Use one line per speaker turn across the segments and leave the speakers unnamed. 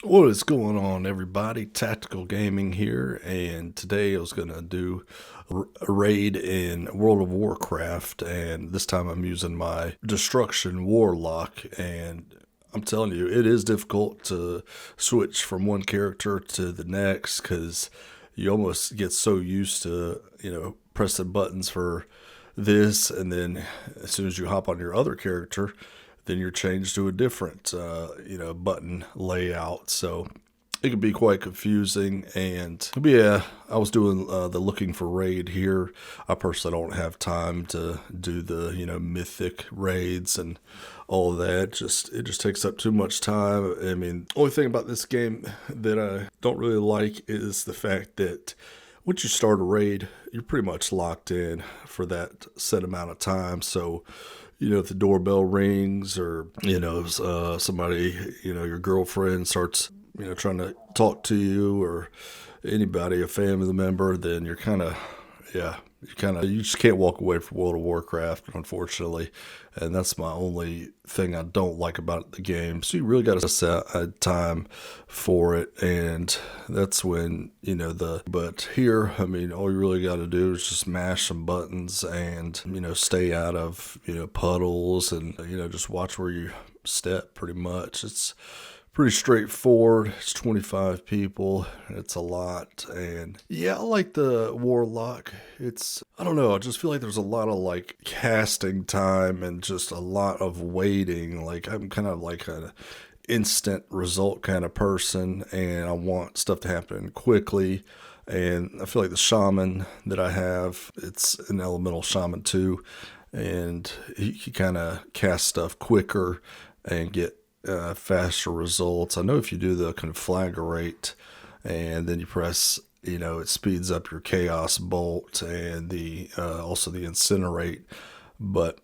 What is going on, everybody? Tactical Gaming here, and today I was gonna do a raid in World of Warcraft, and this time I'm using my Destruction Warlock, and I'm telling you, it is difficult to switch from one character to the next because you almost get so used to, pressing buttons for this, and then as soon as you hop on your other character, then you're changed to a different, button layout. So it can be quite confusing. But yeah, I was doing the looking for raid here. I personally don't have time to do the mythic raids and all of that. It just takes up too much time. I mean, only thing about this game that I don't really like is the fact that once you start a raid, you're pretty much locked in for that set amount of time. So if the doorbell rings or, somebody, your girlfriend starts, trying to talk to you or anybody, a family member, then you're kind of, yeah, you just can't walk away from World of Warcraft, unfortunately. And that's my only thing I don't like about the game. So you really got to set a time for it. And that's when, but here, I mean, all you really got to do is just mash some buttons and, stay out of, puddles and, just watch where you step pretty much. It's pretty straightforward. It's 25 people. It's a lot. And yeah, I like the Warlock. I don't know, I just feel like there's a lot of like casting time and just a lot of waiting. Like I'm kind of like an instant result kind of person and I want stuff to happen quickly. And I feel like the shaman that I have, it's an elemental shaman too. And he kind of casts stuff quicker and get faster results. I know if you do the conflagrate and then you press, it speeds up your chaos bolt and the also the incinerate. But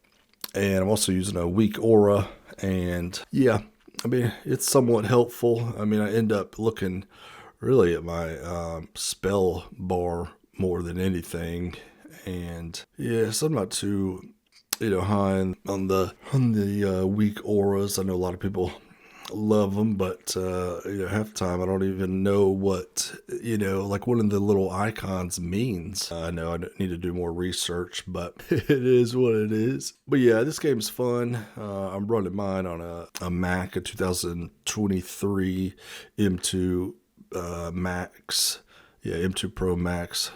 and I'm also using a weak aura, and yeah, I mean it's somewhat helpful. I mean I end up looking really at my spell bar more than anything, and yes, I'm not too high on the weak auras. I know a lot of people love them, but half the time I don't even know what like one of the little icons means. I know I need to do more research, but it is what it is. But yeah, this game's fun. I'm running mine on a Mac, a 2023 M2 Max, yeah, M2 Pro Max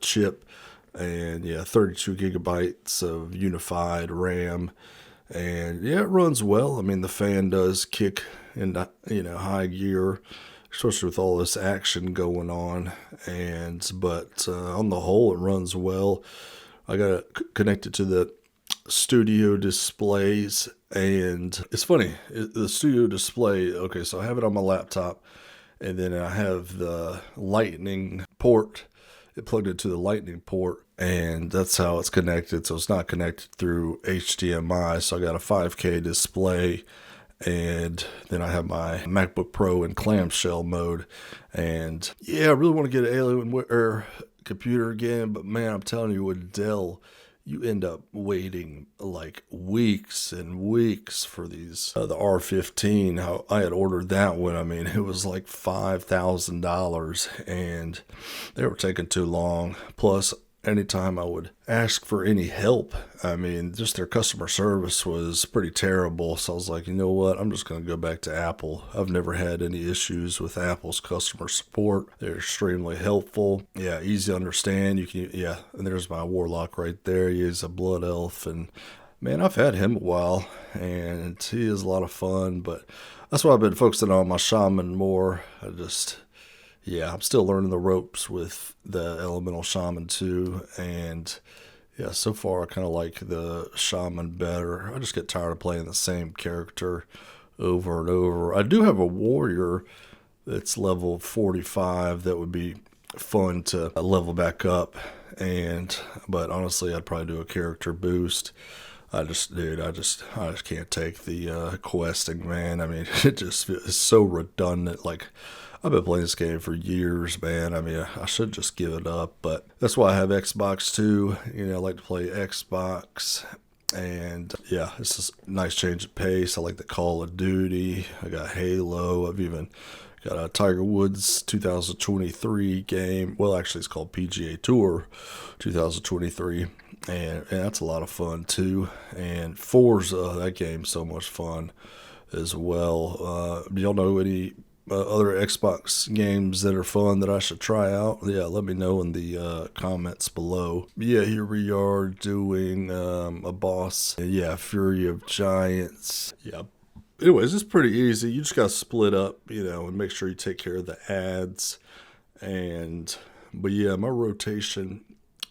chip, and yeah, 32 gigabytes of unified RAM, and yeah, it runs well. I mean, the fan does kick into high gear, especially with all this action going on, and but on the whole, it runs well. I got it connected to the studio displays, and it's funny, the studio display. Okay, so I have it on my laptop, and then I have the lightning port. It plugged into the lightning port, and that's how it's connected. So it's not connected through HDMI. So I got a 5K display, and then I have my MacBook Pro in clamshell mode. And yeah, I really want to get an Alienware computer again, but man, I'm telling you, with Dell, you end up waiting like weeks and weeks for these the R15. How I had ordered that one, I mean, it was like $5,000, and they were taking too long. Plus, anytime I would ask for any help, I mean, just their customer service was pretty terrible. So I was like, you know what? I'm just going to go back to Apple. I've never had any issues with Apple's customer support. They're extremely helpful. Yeah, easy to understand. Yeah, and there's my Warlock right there. He is a blood elf, and man, I've had him a while, and he is a lot of fun. But that's why I've been focusing on my shaman more. Yeah, I'm still learning the ropes with the elemental shaman too, and yeah, so far I kind of like the shaman better. I just get tired of playing the same character over and over. I do have a warrior that's level 45 that would be fun to level back up, but honestly, I'd probably do a character boost. I just can't take the questing, man. I mean, it's so redundant. Like, I've been playing this game for years, man. I mean, I should just give it up, but that's why I have Xbox too. I like to play Xbox, and yeah, it's just a nice change of pace. I like the Call of Duty. I got Halo. I've even Got a Tiger Woods 2023 game. Well, actually, it's called PGA Tour 2023, and that's a lot of fun too. And Forza, that game's so much fun as well. Do y'all know any other Xbox games that are fun that I should try out? Yeah, let me know in the comments below. Yeah, here we are doing a boss. Yeah, Fury of Giants. Yeah. Anyways, it's pretty easy. You just got to split up, and make sure you take care of the ads. But yeah, my rotation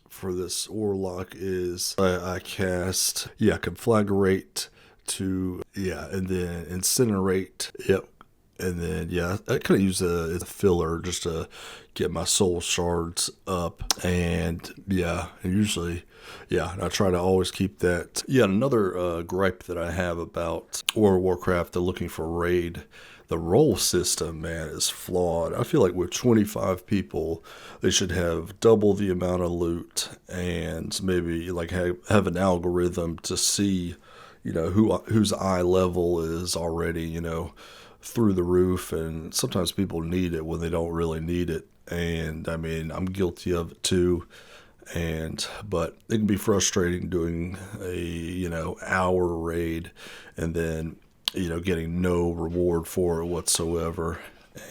for this Warlock is I cast, Conflagrate to, and then Incinerate. Yep. And then, I kind of use a filler just to get my soul shards up. And, and usually, and I try to always keep that. Yeah, another gripe that I have about World of Warcraft, the looking for raid, the role system, man, is flawed. I feel like with 25 people, they should have double the amount of loot and maybe like have an algorithm to see, whose eye level is already, through the roof. And sometimes people need it when they don't really need it. And I mean, I'm guilty of it too. But it can be frustrating doing a, hour raid and then, getting no reward for it whatsoever.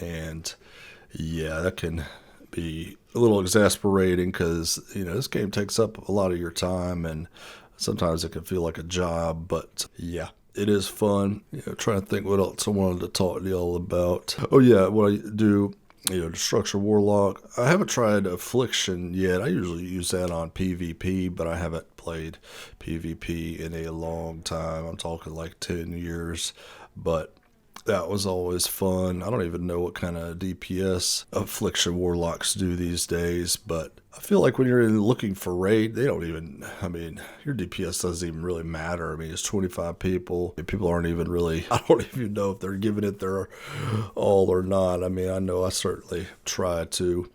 And that can be a little exasperating because, this game takes up a lot of your time and sometimes it can feel like a job, but it is fun. Trying to think what else I wanted to talk to y'all about. Oh yeah, what I do, Destruction Warlock. I haven't tried Affliction yet. I usually use that on PvP, but I haven't played PvP in a long time. I'm talking like 10 years, but that was always fun. I don't even know what kind of DPS Affliction Warlocks do these days, but I feel like when you're looking for raid, your DPS doesn't even really matter. I mean, it's 25 people. People aren't even really, I don't even know if they're giving it their all or not. I mean, I know I certainly try to.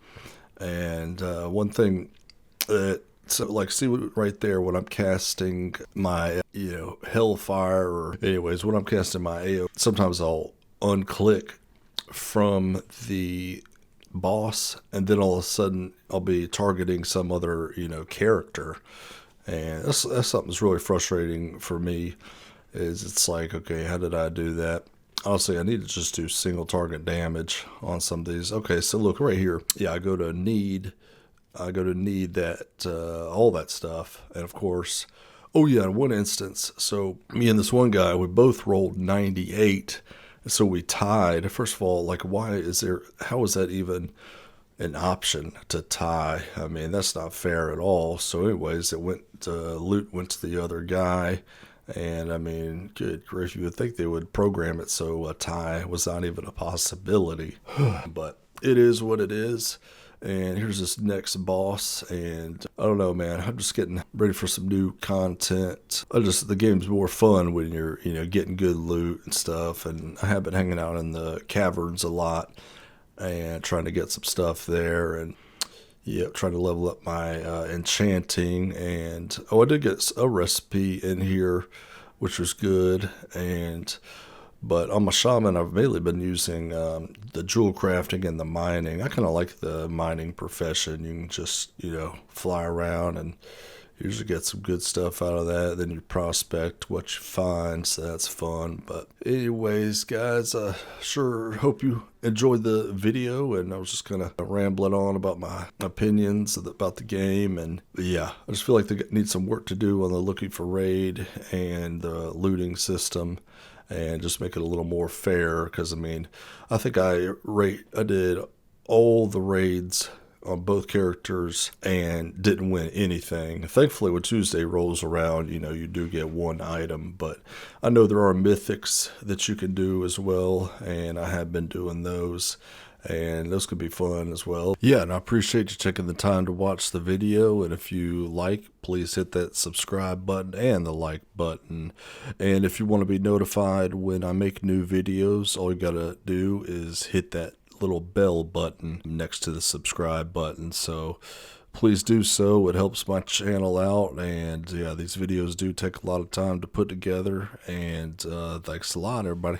And one thing that, see right there when I'm casting my, Hellfire, or anyways, when I'm casting my AO, sometimes I'll unclick from the boss and then all of a sudden I'll be targeting some other, character. And that's something that's really frustrating for me, is it's like, okay, how did I do that? Honestly, I need to just do single target damage on some of these. Okay, so look right here. I go to need that, all that stuff. And of course, in one instance, so me and this one guy, we both rolled 98. So we tied. First of all, like, how is that even an option to tie? I mean, that's not fair at all. So anyways, loot went to the other guy. And I mean, good grief, you would think they would program it so a tie was not even a possibility. But it is what it is. And here's this next boss, and I don't know, man, I'm just getting ready for some new content. The game's more fun when you're, getting good loot and stuff. And I have been hanging out in the caverns a lot and trying to get some stuff there, and trying to level up my enchanting. And I did get a recipe in here, which was good. But on my shaman, I've mainly been using the jewel crafting and the mining. I kind of like the mining profession. You can just, fly around and usually get some good stuff out of that. Then you prospect what you find, so that's fun. But anyways, guys, I sure hope you enjoyed the video. And I was just kind of rambling on about my opinions about the game. And I just feel like they need some work to do on the looking for raid and the looting system, and just make it a little more fair. Because I think I did all the raids on both characters and didn't win anything. Thankfully, when Tuesday rolls around, you do get one item. But I know there are mythics that you can do as well, and I have been doing those. And those could be fun as well. And I appreciate you taking the time to watch the video. And if you like, please hit that subscribe button and the like button. And if you want to be notified when I make new videos, all you gotta do is hit that little bell button next to the subscribe button. So please do so. It helps my channel out. And these videos do take a lot of time to put together. And thanks a lot, everybody.